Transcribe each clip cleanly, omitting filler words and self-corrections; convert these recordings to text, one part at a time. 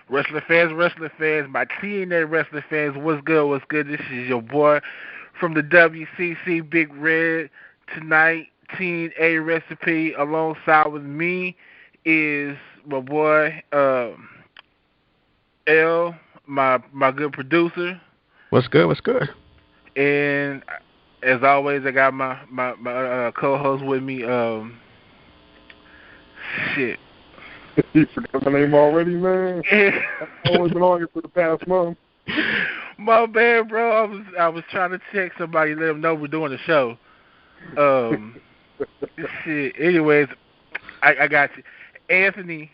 Wrestling fans, my TNA wrestling fans, what's good, what's good? This is your boy from the WCC Big Red. Tonight, Tna Recipe alongside with me is my boy L, my good producer, What's good? What's good? and as always, I got my co-host with me. Shit. You forgot my name already, man. I've only been on here for the past month. My bad, bro. I was trying to check somebody, let them know we're doing the show. Um, Shit. Anyways, I got you, Anthony.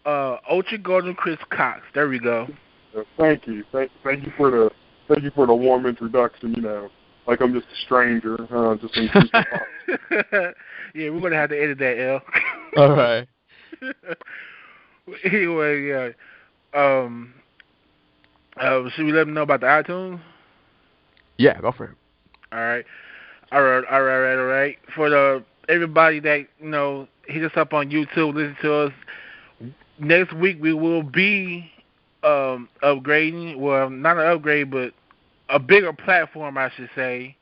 Ultra Golden Chris Cox. There we go. Thank you, thank you for the warm introduction. Like I'm just a stranger, just in Yeah, we're gonna have to edit that, L. All right. Anyway, yeah. Should we let them know about the iTunes? Yeah, go for it. All right. All right. For the everybody that hit us up on YouTube, listen to us. Next week we will be upgrading. Well, not an upgrade, but a bigger platform, I should say.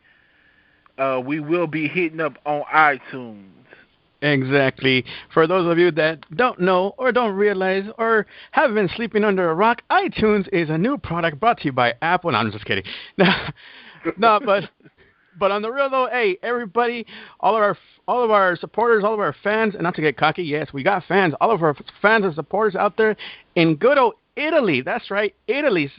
We will be hitting up on iTunes. Exactly. For those of you that don't know or don't realize or have been sleeping under a rock, iTunes is a new product brought to you by Apple. No, I'm just kidding. No, but on the real though, hey, everybody, all of our supporters, all of our fans, and not to get cocky, yes, we got fans. All of our fans and supporters out there in good old Italy. That's right, Italy.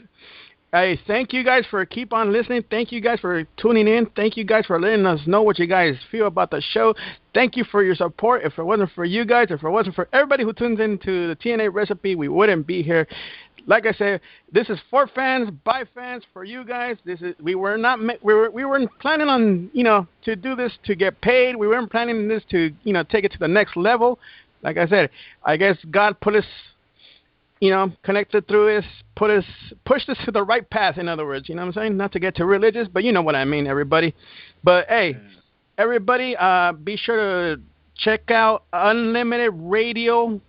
Hey, thank you guys for keep on listening. Thank you guys for tuning in. Thank you guys for letting us know what you guys feel about the show. Thank you for your support. If it wasn't for you guys, if it wasn't for everybody who tunes into the TNA Recipe, we wouldn't be here. Like I said, this is for fans, by fans, for you guys. We weren't planning on to do this to get paid. We weren't planning this to take it to the next level. Like I said, I guess God put us connected through us, pushed us to the right path, in other words, you know what I'm saying? Not to get too religious, but you know what I mean, everybody. But, hey, everybody, be sure to check out Unlimited Radio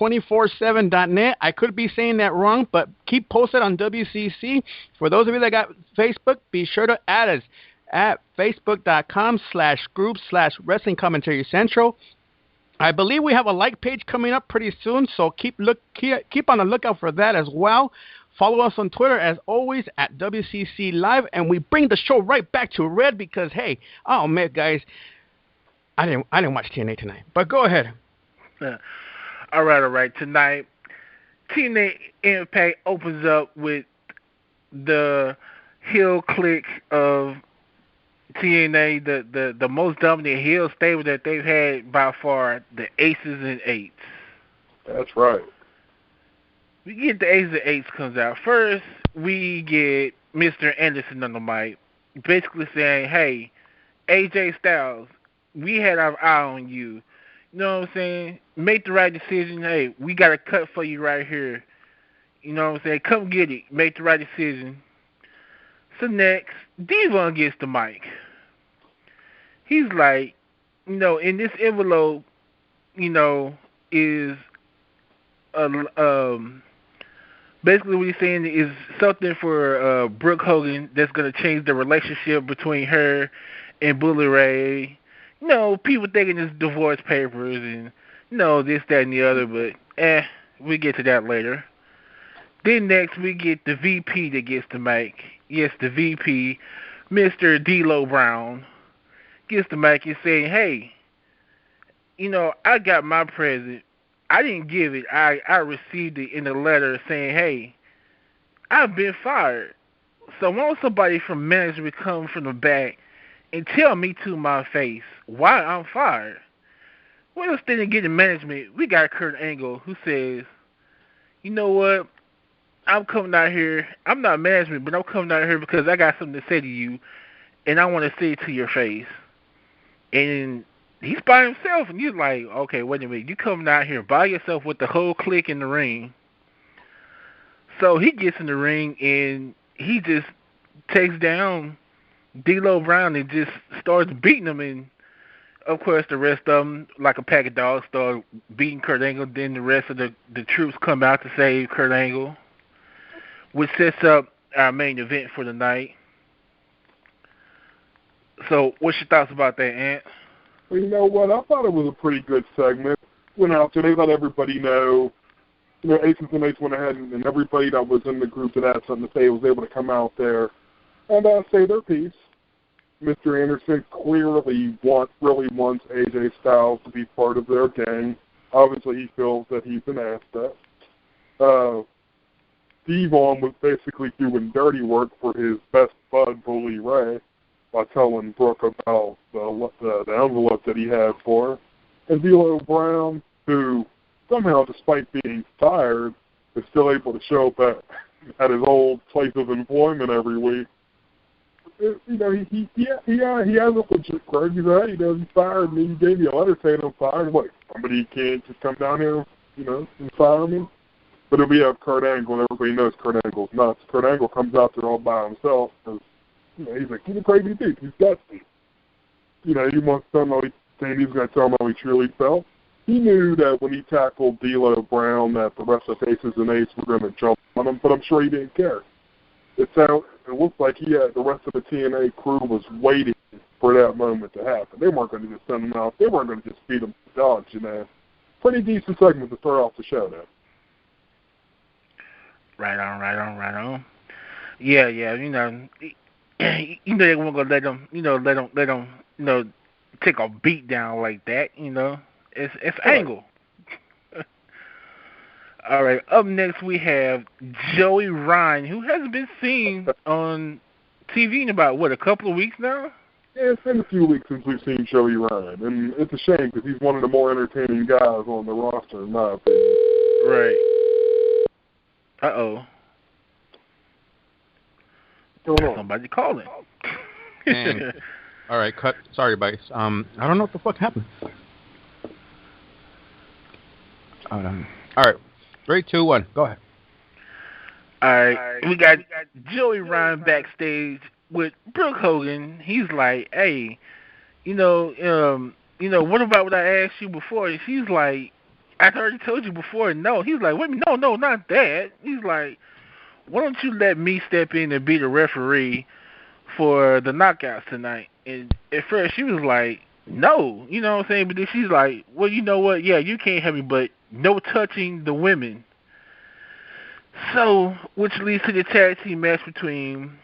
247.net. I could be saying that wrong, but keep posted on WCC. For those of you that got Facebook, be sure to add us at facebook.com/group/Wrestling Commentary Central. I believe we have a like page coming up pretty soon, so keep on the lookout for that as well. Follow us on Twitter, as always, at WCC Live, and we bring the show right back to red because, hey, oh man, guys, I didn't watch TNA tonight, but go ahead. All right. Tonight, TNA Impact opens up with the heel clique of TNA, the most dominant heel stable that they've had by far, the Aces and Eights. That's right. We get the Aces and Eights comes out. First, we get Mr. Anderson on the mic, basically saying, hey, AJ Styles, we had our eye on you. You know what I'm saying? Make the right decision. Hey, we got a cut for you right here. You know what I'm saying? Come get it. Make the right decision. So next, Devon gets the mic. He's like, in this envelope, is basically what he's saying is something for Brooke Hogan that's going to change the relationship between her and Bully Ray. People thinking it's divorce papers and, this, that, and the other, but we'll get to that later. Then next we get the VP that gets the mic. Yes, the VP, Mr. D'Lo Brown, gets the mic and saying, hey, I got my present. I didn't give it. I received it in a letter saying, hey, I've been fired. So I want somebody from management come from the back and tell me to my face why I'm fired. Well, instead of getting management, we got Kurt Angle who says, you know what? I'm coming out here. I'm not management, but I'm coming out here because I got something to say to you, and I want to say it to your face. And he's by himself, and you're like, okay, wait a minute. You coming out here by yourself with the whole clique in the ring. So he gets in the ring, and he just takes down D'Lo Brown and just starts beating him. And Of course, the rest of them, like a pack of dogs, start beating Kurt Angle. Then the rest of the troops come out to save Kurt Angle, which sets up our main event for the night. So, what's your thoughts about that, Ant? Well, you know what? I thought it was a pretty good segment. Went out there, they let everybody know. You know, Aces and Ace went ahead and everybody that was in the group that had something to say was able to come out there and say their piece. Mr. Anderson clearly really wants AJ Styles to be part of their gang. Obviously, he feels that he's an asset. Devon was basically doing dirty work for his best bud, Bully Ray, by telling Brooke about the envelope that he had for her. And D'Lo Brown, who somehow, despite being fired, is still able to show up at his old place of employment every week. You know, he has a legit grudge. He's like, he fired me. He gave me a letter saying I'm fired. What, somebody can't just come down here, and fire me? But then we have Kurt Angle, and everybody knows Kurt Angle's nuts. Kurt Angle comes out there all by himself because, he's like, he's a crazy dude. He's gutsy. He wants to know saying he's going to tell him how he truly felt. He knew that when he tackled D'Lo Brown that the rest of Aces and Ace were going to jump on him, but I'm sure he didn't care. It looked like the rest of the TNA crew was waiting for that moment to happen. They weren't going to just send him out. They weren't going to just feed him to dogs, Pretty decent segment to start off the show, though. Right on. Yeah, they weren't gonna let them, take a beat down like that, It's Angle. All right, up next we have Joey Ryan, who hasn't been seen on TV in about, a couple of weeks now? Yeah, it's been a few weeks since we've seen Joey Ryan, and it's a shame because he's one of the more entertaining guys on the roster, in my opinion. Right. Uh-oh. What's going on? Somebody calling. All right, cut. Sorry, Bice. I don't know what the fuck happened. All right. 3, 2, 1. Go ahead. All right. We got Joey Ryan backstage with Brooke Hogan. He's like, hey, what about what I asked you before? And she's like, I already told you before, no. He's like, wait a minute, no, not that. He's like, why don't you let me step in and be the referee for the knockouts tonight? And at first she was like, no, you know what I'm saying? But then she's like, well, you know what? Yeah, you can't have me, but no touching the women. So, which leads to the tag team match between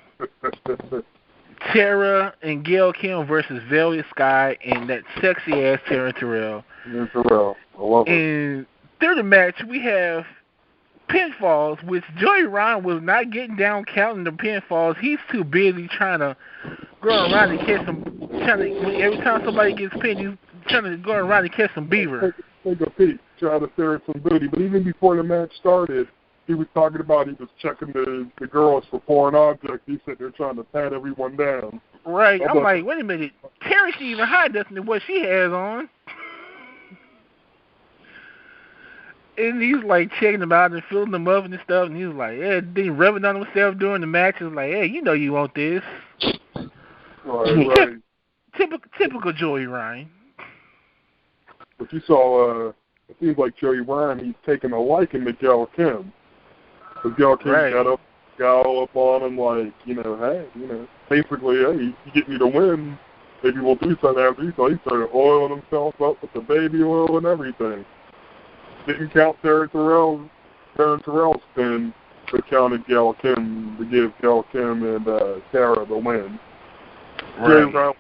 Tara and Gail Kim versus Velvet Sky and that sexy-ass Taryn Terrell. Terrell. I love it. And through the match, we have pinfalls, which Joey Ryan was not getting down counting the pinfalls. He's too busy trying to go around and catch some. Every time somebody gets pinned, he's trying to go around and catch some beaver. Take a peek, try to stare at some booty. But even before the match started, he was talking about he was checking the girls for foreign objects. He's sitting there trying to pat everyone down. Right. I'm like, wait a minute. Terry should even hide this than what she has on. And he's like checking them out and filling them up and stuff. And he's like, yeah, then rubbing on himself during the match. He's like, hey, you know you want this. Right. Typical Joey Ryan. But you saw, it seems like Joey Ryan, he's taking a liking to Gail Kim. Because Gail Kim got all up on him like, basically, hey, you get me to win, maybe we'll do something after you. So he started oiling himself up with the baby oil and everything. Didn't count Taryn Terrell's spin, but counted Gail Kim to give Gail Kim and Tara the win. Right.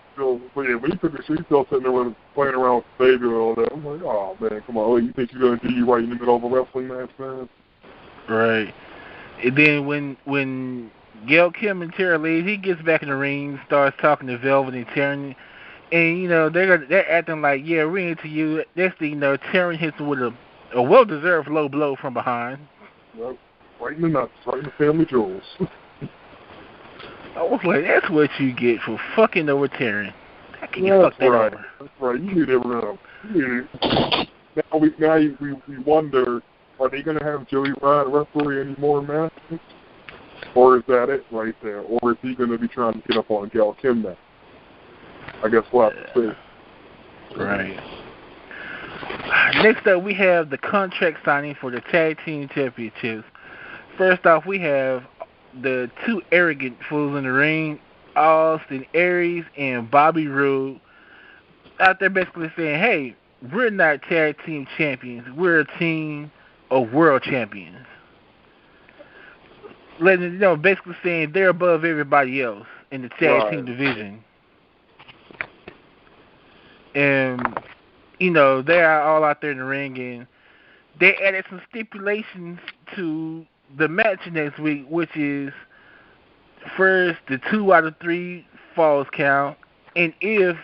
When he took a she's still sitting there playing around with the baby oil. I'm like, oh man, come on, you think you're gonna do you right in the middle of a wrestling match, man? Right. And then when Gail Kim and Tara leave, he gets back in the ring, starts talking to Velvet and Taryn, and they're acting like, yeah, we're into you. Next thing you know, Taryn hits him with a well-deserved low blow from behind. Yep. Right in the nuts, right in the family jewels. I was like, that's what you get for fucking over Taryn. How can you fuck that over? That's right. You knew they were going to. Now we wonder, are they going to have Joey Ryan referee any more matches? Or is that it right there? Or is he going to be trying to get up on Gail Kim now? I guess we'll have to see. Right. Next up, we have the contract signing for the tag team championships. First off, we have the two arrogant fools in the ring, Austin Aries and Bobby Roode, out there basically saying, "Hey, we're not tag team champions. We're a team of world champions." Letting you know, basically saying they're above everybody else in the tag team division. And they are all out there in the ring, and they added some stipulations to the match next week, which is first the 2 out of 3 falls count, and if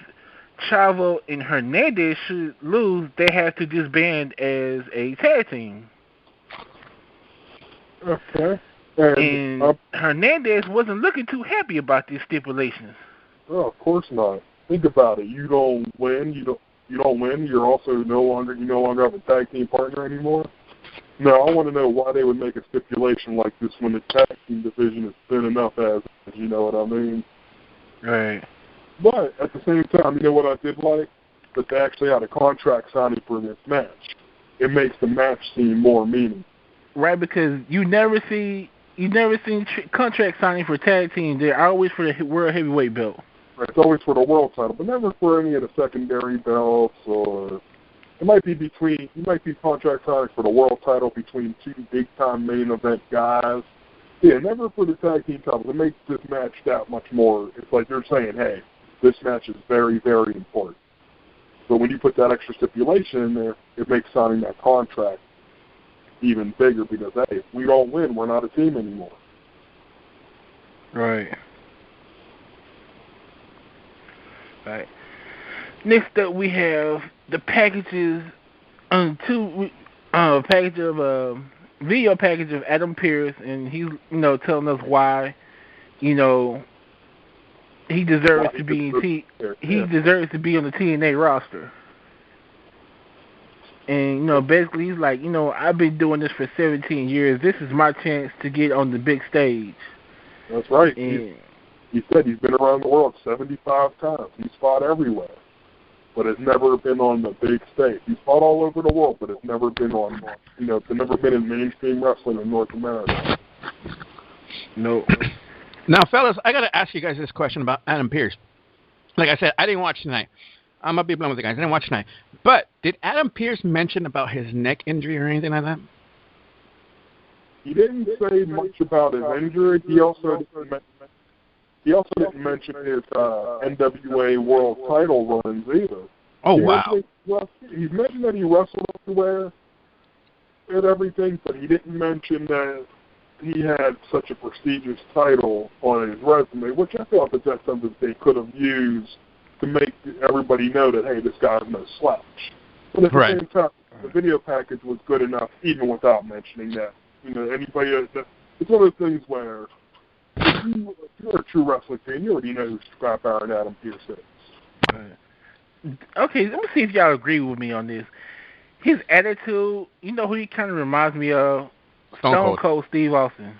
Chavo and Hernandez should lose, they have to disband as a tag team. Okay. And Hernandez wasn't looking too happy about these stipulations. Oh, of course not. Think about it. You don't win. You don't win. You're also no longer have a tag team partner anymore. Now, I want to know why they would make a stipulation like this when the tag team division is thin enough as you know what I mean? Right. But at the same time, you know what I did like? That they actually had a contract signing for this match. It makes the match seem more meaningful. Right, because you never seen contract signing for tag team. They're always for the world heavyweight belt. Right, it's always for the world title, but never for any of the secondary belts, or it might be contract signing for the world title between two big time main event guys. Yeah, never for the tag team title. It makes this match that much more. It's like they're saying, hey, this match is very, very important. But when you put that extra stipulation in there, it makes signing that contract even bigger because, hey, if we don't win, we're not a team anymore. Right. Right. Next up, we have the packages, package of video package of Adam Pearce, and he's telling us why he deserves to be deserves to be on the TNA roster. And basically he's like, I've been doing this for 17 years. This is my chance to get on the big stage. That's right. And he said he's been around the world 75 times. He's fought everywhere, but has never been on the big stage. He's fought all over the world, but has never been on, never been in mainstream wrestling in North America. No. Now, fellas, I got to ask you guys this question about Adam Pearce. Like I said, I didn't watch tonight. I'm going to be blunt with you guys. I didn't watch tonight. But did Adam Pearce mention about his neck injury or anything like that? He didn't say much about his injury. He also didn't mention his NWA World Title runs either. Oh, wow. He mentioned that he wrestled everywhere and everything, but he didn't mention that he had such a prestigious title on his resume, which I thought that that's something they could have used to make everybody know that, hey, this guy's no slouch. But at the same time, the video package was good enough even without mentioning that. Anybody, it's one of those things where if you're a true wrestling fan, you already know who Scrap Iron Adam Pearce is. Right. Okay, let me see if y'all agree with me on this. His attitude, who he kind of reminds me of? Stone Cold Steve Austin.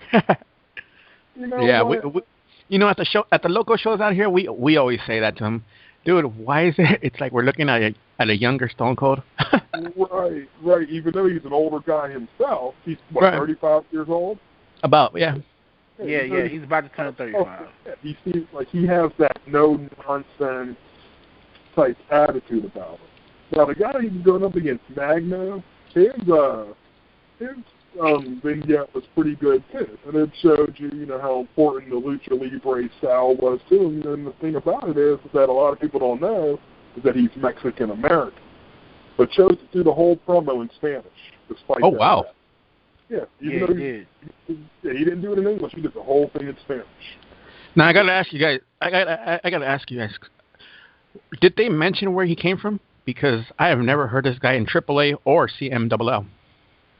Yeah, we at the local shows out here, we always say that to him. Dude, why is it? It's like we're looking at a younger Stone Cold. Right. Even though he's an older guy himself, he's 35 years old. About, yeah. Yeah, he's about to turn 35. He seems like he has that no nonsense type attitude about him. Now the guy he's going up against, Magno, his vignette was pretty good too, and it showed you, how important the Lucha Libre style was too. And the thing about it is that a lot of people don't know is that he's Mexican American, but chose to do the whole promo in Spanish despite that. Wow. Yeah, he didn't do it in English. He did the whole thing in Spanish. Now I gotta ask you guys. Did they mention where he came from? Because I have never heard this guy in AAA or CMLL.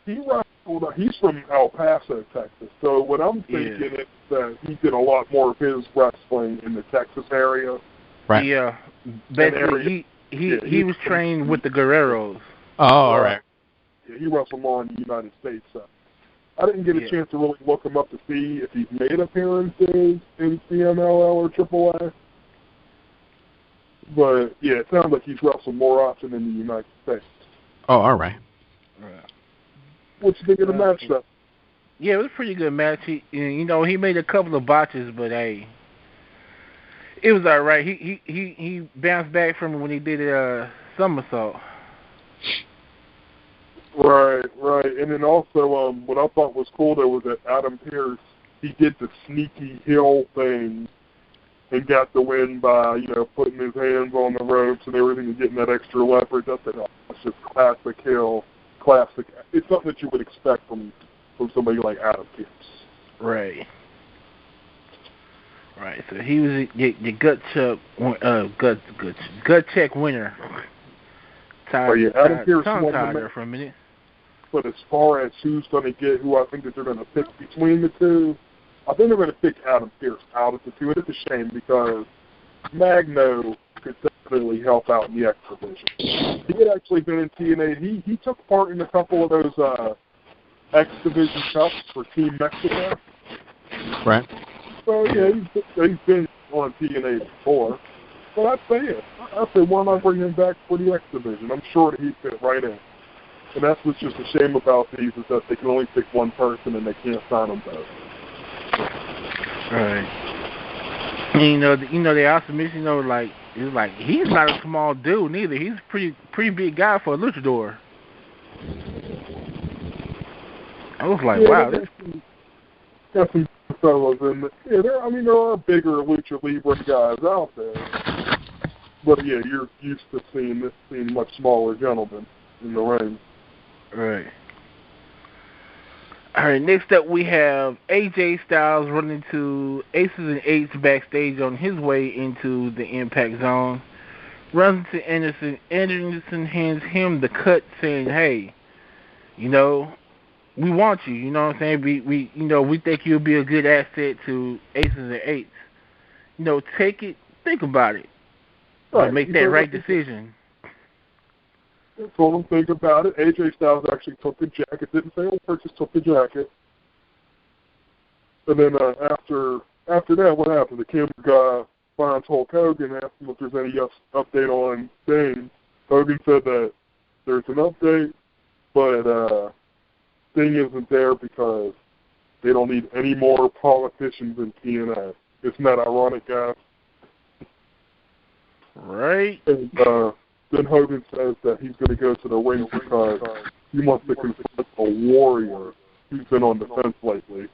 He's from El Paso, Texas. So what I'm thinking is that he did a lot more of his wrestling in the Texas area. Right. Yeah. Basically, he was trained with the Guerreros. Oh, all right. Yeah, he wrestled more in the United States. I didn't get a chance to really look him up to see if he's made appearances in CMLL or AAA. But yeah, it sounds like he's wrestled more often in the United States. Oh, all right. What you think of the match, though? Yeah, it was a pretty good match. He made a couple of botches, but hey, it was all right. He bounced back from it when he did a somersault. Right. And then also, what I thought was cool though was that Adam Pearce, he did the sneaky heel thing and got the win by, putting his hands on the ropes and everything and getting that extra leverage. I think that's just classic heel, classic. It's something that you would expect from somebody like Adam Pearce. Right. So he was your gut check winner. Adam Pearce tongue won tied there for a minute. But as far as who's going to get who I think that they're going to pick between the two, I think they're going to pick Adam Pearce out of the two. And it's a shame because Magno could definitely help out in the X division. He had actually been in TNA. He took part in a couple of those X division cups for Team Mexico. Right. So yeah, he's been on TNA before. But I'd say why not bring him back for the X division? I'm sure that he'd fit right in. And that's what's just a shame about these is that they can only pick one person and they can't sign them both. Right. And they also mentioned, it's like he's not a small dude neither. He's a pretty big guy for a luchador. I was like, wow, this. Got some fellas in. There are bigger lucha libre guys out there, but yeah, you're used to seeing much smaller gentlemen in the ring. Right. All right, next up we have AJ Styles running to Aces and Eights backstage on his way into the Impact Zone. Runs into Anderson. Anderson hands him the cut saying, hey, we want you. You know what I'm saying? We think you'll be a good asset to Aces and Eights. Take it, think about it. Right. Make that right decision. Told him think about it. AJ Styles actually took the jacket. Didn't say Pearce took the jacket. And then after that, what happened? The camera guy finds Hulk Hogan, asked him if there's any update on Sting. Hogan said that there's an update, but Sting isn't there because they don't need any more politicians in TNA. Isn't that ironic, guys? Right. And then Hogan says that he's going to go to the ring because he wants to confront a warrior who's been on the fence lately.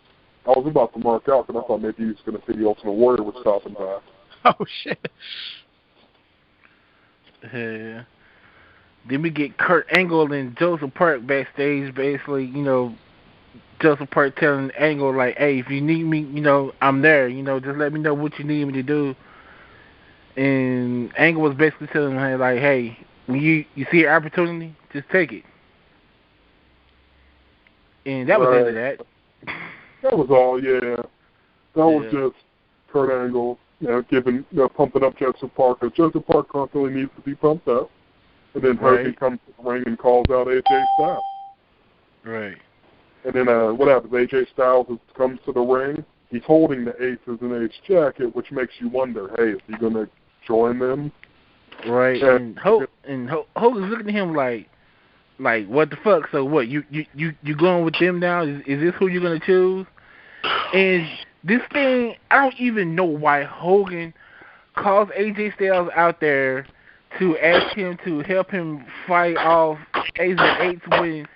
I was about to mark out because I thought maybe he was going to say the Ultimate Warrior was stopping by. Oh, shit. Yeah. Then we get Kurt Angle and Joseph Park backstage, basically, Joseph Park telling Angle, like, hey, if you need me, I'm there, just let me know what you need me to do. And Angle was basically telling him, like, hey, when you see an opportunity, just take it. And that was the end of that. That was all, yeah. That was just Kurt Angle, pumping up Joseph Park. Because Joseph Park constantly needs to be pumped up. And then Hogan comes to the ring and calls out AJ Styles. Right. And then what happens? AJ Styles comes to the ring. He's holding the Aces and Eights jacket, which makes you wonder, hey, is he going to join them? Right. And Hogan's looking at him like, what the fuck? So what? You going with them now? Is this who you're going to choose? And this thing, I don't even know why Hogan calls AJ Styles out there to ask him to help him fight off Aces and Eights when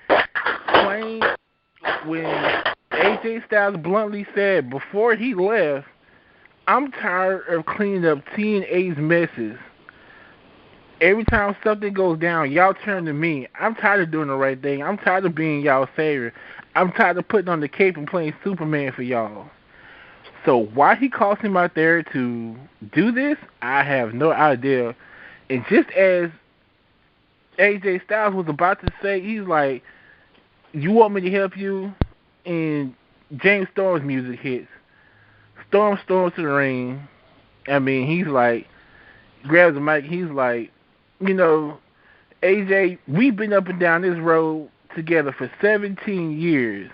AJ Styles bluntly said before he left, I'm tired of cleaning up TNA's messes. Every time something goes down, y'all turn to me. I'm tired of doing the right thing. I'm tired of being y'all's savior. I'm tired of putting on the cape and playing Superman for y'all. So why he calls him out there to do this, I have no idea. And just as AJ Styles was about to say, he's like, you want me to help you? And James Storm's music hits. Storm storms to the ring. He's like, grabs the mic. He's like, AJ, we've been up and down this road together for 17 years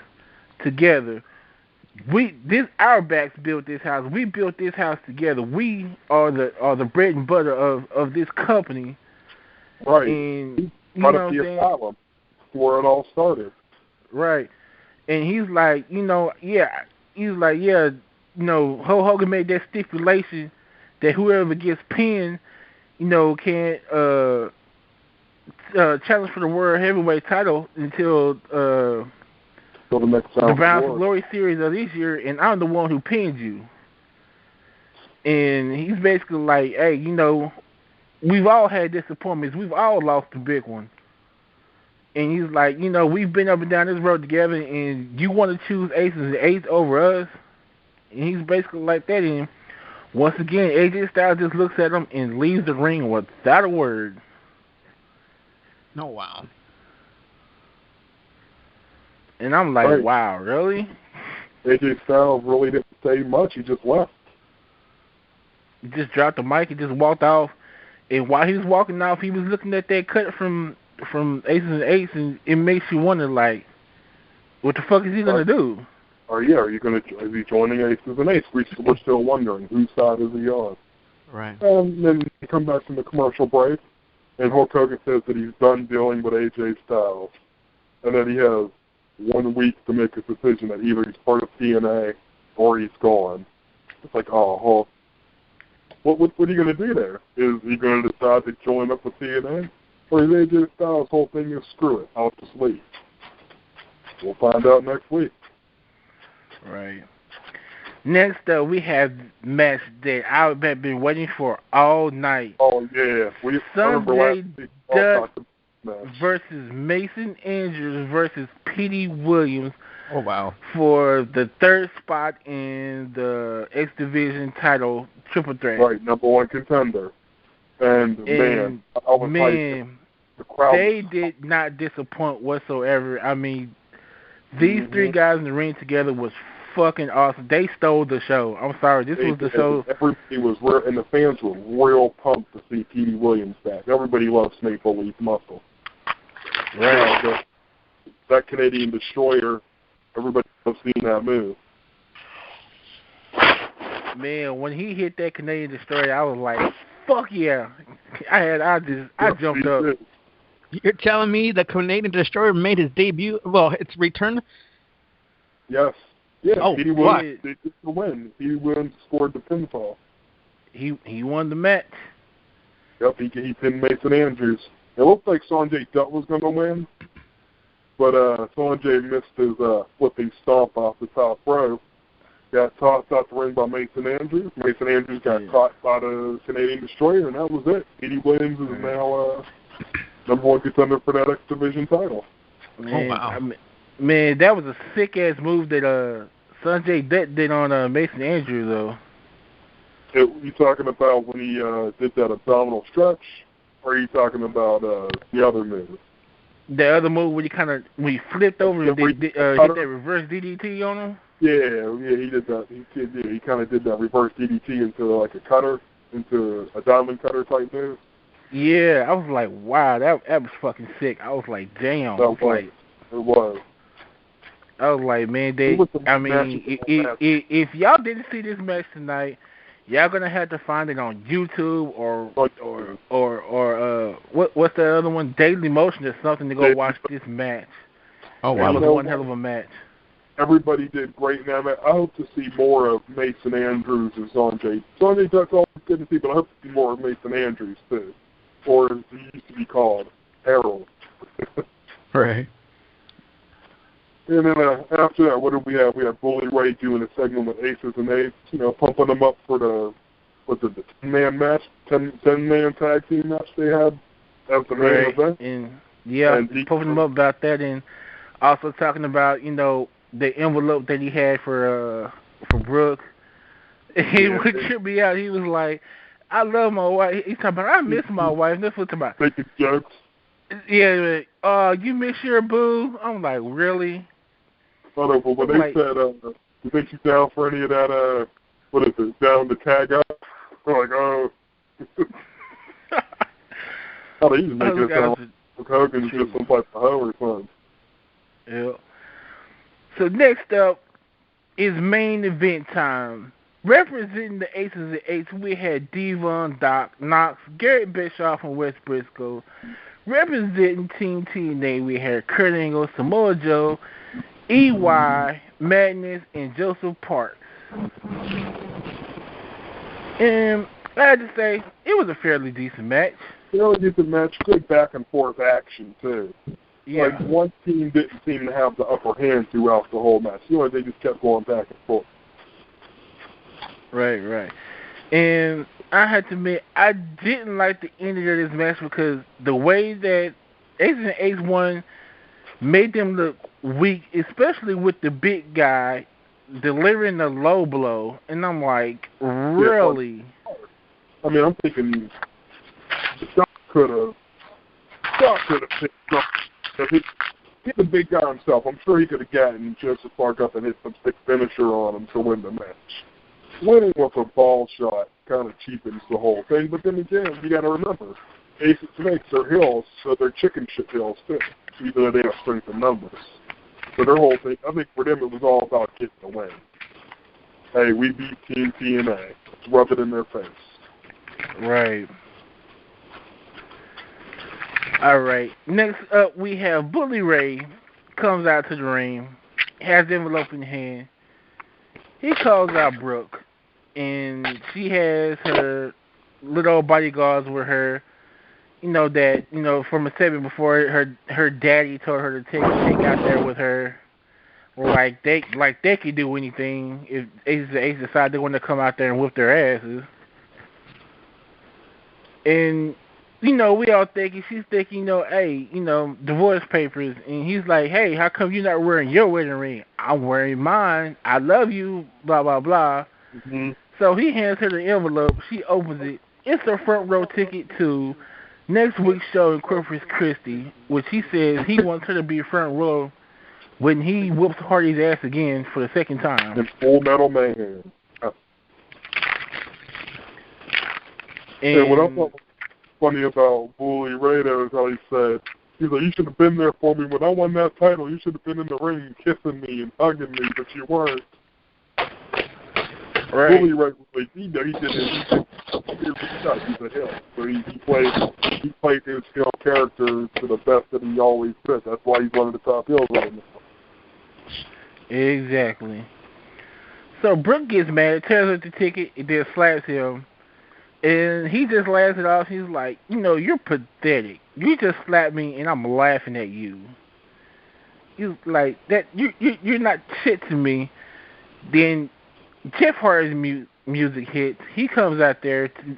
together. our backs built this house. We built this house together. We are the bread and butter of this company. Right. And He's you part know of what the I'm saying? asylum where it all started. Right. And he's like, he's like, Hulk Hogan made that stipulation that whoever gets pinned, can't challenge for the world heavyweight title until So the next the time Bound for Glory series of this year, and I'm the one who pinned you. And he's basically like, hey, we've all had disappointments. We've all lost the big one. And he's like, we've been up and down this road together, and you want to choose aces and eights over us? And he's basically like that. And once again, AJ Styles just looks at him and leaves the ring without a word. No, wow. And I'm like, Right. wow, really? AJ Styles really didn't say much. He just left. He just dropped the mic and just walked off. And while he was walking off, he was looking at that cut from Aces and Eights, and it makes you wonder, like, what the fuck is he gonna do? Or yeah, is he joining Aces and Eights? We're still wondering whose side is he on. Right. And then we come back from the commercial break, and Hulk Hogan says that he's done dealing with AJ Styles, and that he has 1 week to make a decision that either he's part of TNA or he's gone. It's like, oh, Hulk, what are you going to do there? Is he going to decide to join up with TNA? Or is AJ Styles' whole thing is screw it, I'll just leave? We'll find out next week. Right. Next up, we have match that I've been waiting for all night. Oh, yeah. Sunday Dutt match versus Mason Andrews versus Petey Williams. Oh, wow. For the third spot in the X Division title triple threat. Right, number one contender. And man, I was hyped. The crowd they did not disappoint whatsoever. I mean, these three guys in the ring together was fucking awesome. They stole the show. I'm sorry, this was the show. Everybody was real, and the fans were real pumped to see Petey Williams back. Everybody loves Snake Bully's muscle. Right. That Canadian Destroyer, everybody loves seeing that move. Man, when he hit that Canadian Destroyer, I was like, fuck yeah. I jumped up. You're telling me the Canadian Destroyer made his debut? Well, its return? Yes. Yeah, oh, Petey Williams did the win. Petey Williams scored the pinfall. He won the match. Yep, he pinned Mason Andrews. It looked like Sanjay Dutt was going to win, but Sanjay missed his flipping stomp off the top rope. Got tossed out the ring by Mason Andrews. Mason Andrews got caught by the Canadian Destroyer, and that was it. Petey Williams is now number one contender for that X Division title. Man, oh, wow. Man, that was a sick-ass move that Sanjay Dutt did on Mason Andrews, though. You talking about when he did that abdominal stretch, or are you talking about the other move? The other move when he flipped over and hit that reverse DDT on him? Yeah, he did that. He kind of did that reverse DDT into like a cutter, into a diamond cutter type move. Yeah, I was like, wow, that was fucking sick. I was like, damn. It was. I was like, man, if y'all didn't see this match tonight, y'all gonna have to find it on YouTube or what's the other one? Daily Motion or something to go watch this match. Oh wow, that was one hell of a match. Everybody did great in that match. I hope to see more of Mason Andrews and Sanjay. Sanjay Dutt's always good to see, but I hope to see more of Mason Andrews too, or as he used to be called, Harold. Right. And then after that, what did we have? We had Bully Ray doing a segment with Aces and Eights, pumping them up for the 10-man match, 10-man tag team match they had as the main event. And pumping them up about that, and also talking about, the envelope that he had for Brooke. He would trip me out. He was like, I love my wife. He's talking about, I miss my wife. And that's what he's talking about. Making jokes. Yeah, you miss your boo? I'm like, really? But when they said, you think she's down for any of that, what is it, down to tag up? I'm like, oh. They used to make it sound like Hogan's just some type of hoe or something. Yeah. So next up, It's main event time. Representing the Aces and Eights, we had Devon, Doc, Knox, Garrett Bischoff, and Wes Briscoe. Representing Team TNA, we had Kurt Angle, Samoa Joe, EY, Madness, and Joseph Parks. And I had to say, it was a fairly decent match. Fairly decent match, good back and forth action too. Yeah. Like one team didn't seem to have the upper hand throughout the whole match. They just kept going back and forth. Right. And I had to admit, I didn't like the ending of this match because the way that Aces and Eights won made them look weak, especially with the big guy delivering the low blow. And I'm like, really? I mean, I'm thinking Doc could have picked something. He's a big guy himself. I'm sure he could have gotten Joseph Park up and hit some stick finisher on him to win the match. Winning with a ball shot kind of cheapens the whole thing, but then again, you got to remember, Aces and Eights are hills, so they're chicken shit hills too, even though they have strength in numbers. So their whole thing, I think for them it was all about getting the win. Hey, we beat Team TNA. Let's rub it in their face. Right. All right. Next up, we have Bully Ray comes out to the ring, has the envelope in hand. He calls out Brooke, and she has her little bodyguards with her. From a segment before, her daddy told her to take out there with her. Or they could do anything if Ace decide they want to come out there and whip their asses. And we all thinking, she's thinking, hey, divorce papers. And he's like, hey, how come you're not wearing your wedding ring? I'm wearing mine. I love you, blah, blah, blah. Mm-hmm. So he hands her the envelope. She opens it. It's a front row ticket to next week's show in Corpus Christi, which he says he wants her to be front row when he whoops Hardy's ass again for the second time. In Full Metal Mayhem. And what I thought was funny about Bully Ray though is how he said, he's like, you should have been there for me when I won that title. You should have been in the ring kissing me and hugging me, but you weren't. Right. Bully Ray was like, he did it. He's a heel. So he played his heel character to the best that he always could. That's why he's one of the top heels right now. Exactly. So Brooke gets mad, tears up the ticket, and then slaps him. And he just laughs it off. He's like, you're pathetic. You just slapped me, and I'm laughing at you. He's like, that you're not shit to me. Then Jeff Hardy's music hits. He comes out there to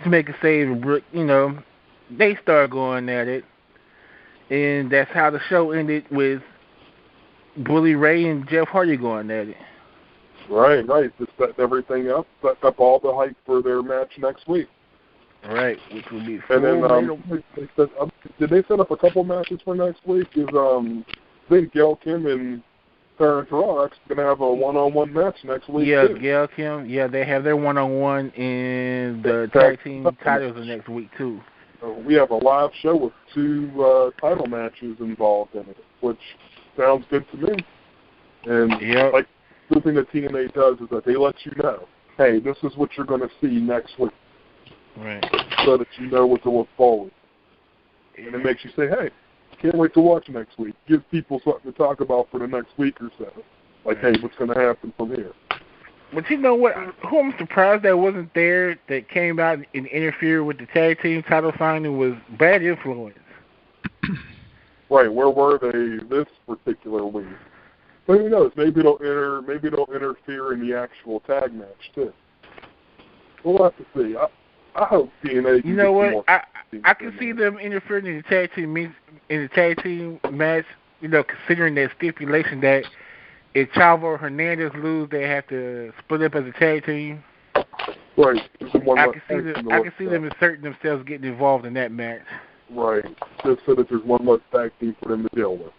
make a save, and Brooke, they start going at it. And that's how the show ended, with Bully Ray and Jeff Hardy going at it. Right. Just set everything up, set up all the hype for their match next week. Right, which will be and then did they set up a couple matches for next week? I think Gail Kim and Tara are going to have a one-on-one match next week. Yeah, too. Gail Kim. Yeah, they have their one-on-one, and the tag team titles are next week too. We have a live show with 2 title matches involved in it, which sounds good to me. And like the thing that TNA does is that they let you know, hey, this is what you're going to see next week. Right. So that you know what to look forward. And it makes you say, hey, can't wait to watch next week. Give people something to talk about for the next week or so. Like, hey, what's going to happen from here? But you know what? Who I'm surprised that wasn't there, that came out and interfered with the tag team title signing, was Bad Influence. Right. Where were they this particular week? But who knows? Maybe they'll interfere in the actual tag match too. We'll have to see. I hope TNA. You know what? I can see them interfering in the tag team match. Considering that stipulation that if Chavo or Hernandez lose, they have to split up as a tag team. Right. I can see them inserting themselves getting involved in that match. Right. Just so that there's one less tag team for them to deal with.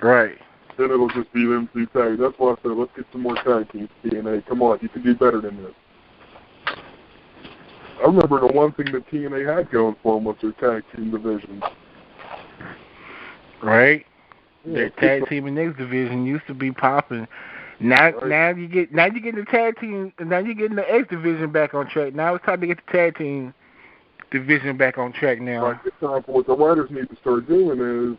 Right. Then it'll just be them 2 tags. That's why I said, let's get some more tag teams, TNA. Come on, you can do better than this. I remember the one thing that TNA had going for them was their tag team division. Right. Their tag team in X division used to be popping. Now you get the tag team. Now you getting the X division back on track. Now it's time to get the tag team division back on track now. Right. It's time for what the writers need to start doing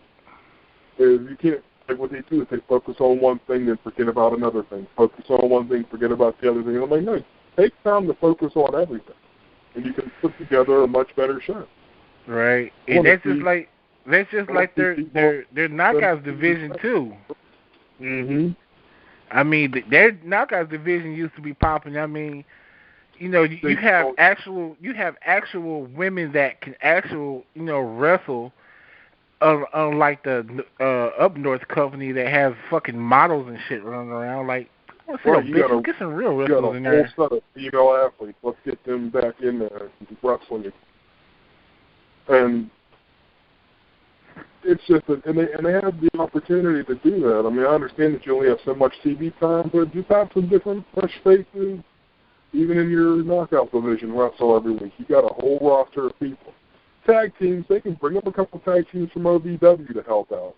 is you can't, like what they do is they focus on one thing and forget about another thing. Focus on one thing, forget about the other thing. I'm like, no, take time to focus on everything, and you can put together a much better show. Right, and that's just like their knockouts division too. Mhm. I mean, their knockouts division used to be popping. I mean, you have actual women that can wrestle. Unlike the up north company that has fucking models and shit running around, like, let's get some real wrestlers in there. You got a whole set of female athletes. Let's get them back in there wrestling. And it's just and they have the opportunity to do that. I mean, I understand that you only have so much TV time, but just have some different fresh faces, even in your knockout division, wrestle every week. You got a whole roster of people. Tag teams, they can bring up a couple tag teams from OVW to help out.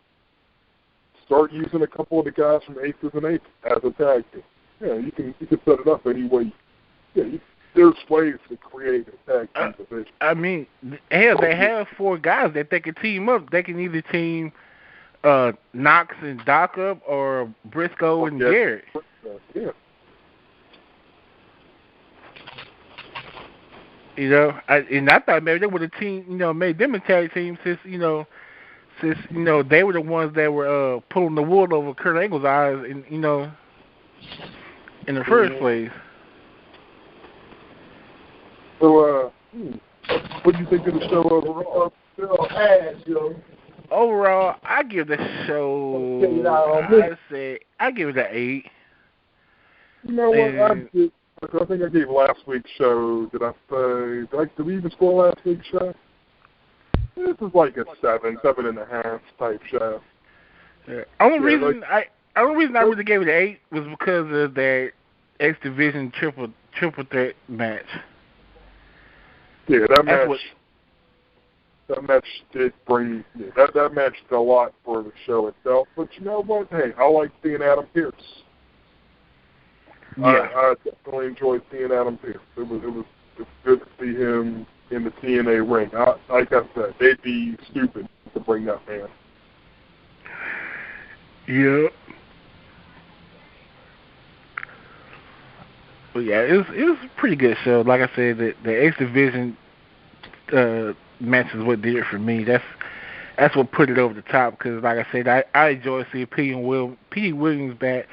Start using a couple of the guys from Aces and Eights as a tag team. Yeah, you can set it up any way. Yeah, there's ways to create a tag team division. I mean, hell, they have 4 guys that they can team up. They can either team Knox and Doc up or Briscoe and Garrett. Yeah. I thought maybe they would have made them a tag team since they were the ones that were pulling the wool over Kurt Angle's eyes in the first place. So, what do you think of the show overall? Overall, I give the show. I give it an 8. You know what? I think I gave last week's show. Did we even score last week's show? This is like a 7.5 type show. Yeah. Only reason I really gave it an 8 was because of that X Division triple threat match. Yeah, that match did bring that match did a lot for the show itself. But you know what? Hey, I like seeing Adam Pearce. Yeah. I definitely enjoyed seeing Adam Pearce. It was good to see him in the TNA ring. Like I said, they'd be stupid to bring that man. Yeah. But yeah, it was a pretty good show. Like I said, the X Division match is what did it for me. That's what put it over the top. Because like I said, I enjoy seeing P. Williams back.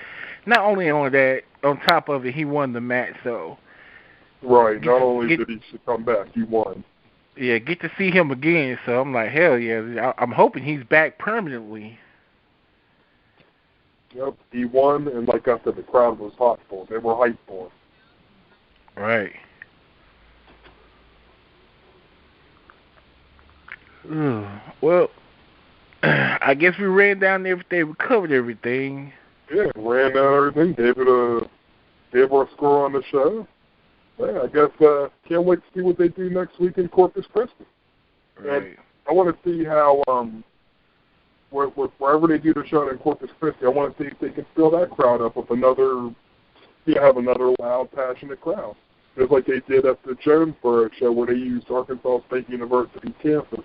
Not only on that, on top of it, he won the match. So right. Not only did he come back, he won. Yeah, get to see him again. So I'm like, hell yeah. I'm hoping he's back permanently. Yep, he won, and like I said, the crowd was hot for him. They were hyped for him. Right. Well, I guess we ran down everything. We covered everything. Yeah, ran down everything. Gave our score on the show. Yeah, I guess can't wait to see what they do next week in Corpus Christi. Right. And I want to see how wherever they do the show in Corpus Christi, I want to see if they can fill that crowd up with have another loud, passionate crowd. Just like they did at the Jonesboro show where they used Arkansas State University campus.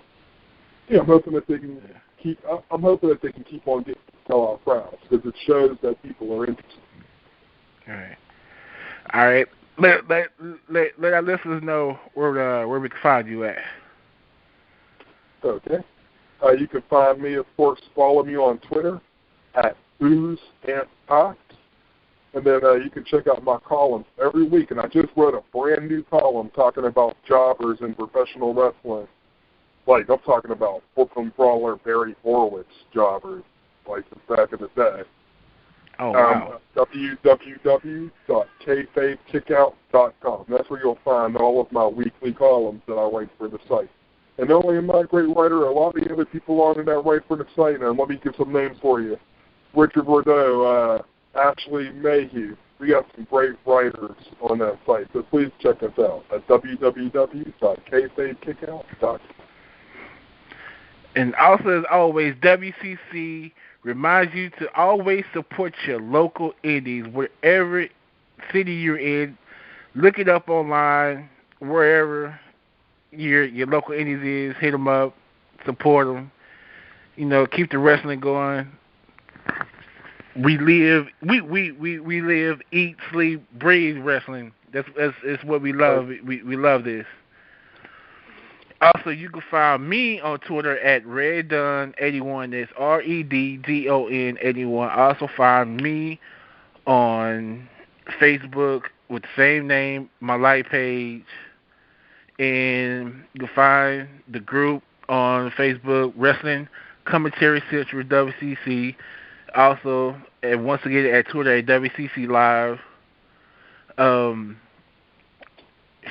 Yeah, I'm hoping that they can keep on getting sellout crowds because it shows that people are interested. All right. Let our listeners know where we can find you at. Okay. You can find me, of course, follow me on Twitter at @BoozeAndPot. And then you can check out my columns every week. And I just wrote a brand new column talking about jobbers in professional wrestling. Like, I'm talking about Brooklyn Brawler Barry Horowitz jobbers, like back in the day. Oh, wow. www.kfavekickout.com. That's where you'll find all of my weekly columns that I write for the site. And not only am I a great writer, a lot of the other people on that write for the site, and let me give some names for you. Richard Bordeaux, Ashley Mayhew. We got some great writers on that site, so please check us out at www.kfavekickout.com. And also, as always, WCC reminds you to always support your local indies, wherever city you're in. Look it up online, wherever your local indies is. Hit them up, support them. Keep the wrestling going. We live, eat, sleep, breathe wrestling. That's what we love. We love this. Also, you can find me on Twitter at Reddon81. That's REDDON 81. Also find me on Facebook with the same name, my life page, and you can find the group on Facebook, Wrestling Commentary Central WCC. Also, and once again at Twitter at WCC Live. Um,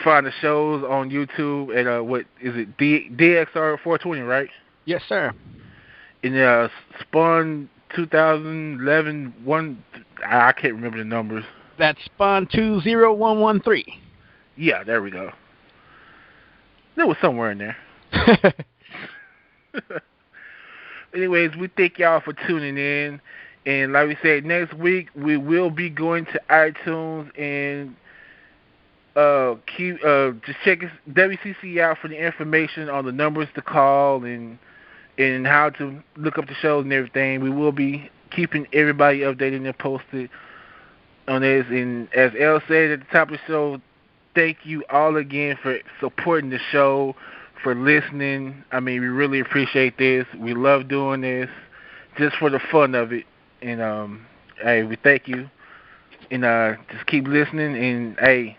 Find the shows on YouTube at what is it, DXR 420, right? Yes, sir. In Spawn 2011 one, I can't remember the numbers. That's Spawn 20113. Yeah, there we go. There was somewhere in there. Anyways, we thank y'all for tuning in, and like we said, next week we will be going to iTunes and just check WCC out for the information on the numbers to call and how to look up the shows and everything. We will be keeping everybody updated and posted on this. And as Elle said at the top of the show, thank you all again for supporting the show, for listening. I mean, we really appreciate this. We love doing this just for the fun of it. And hey, we thank you. And just keep listening. And hey,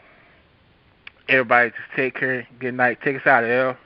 everybody, just take care. Good night. Take us out, Elle.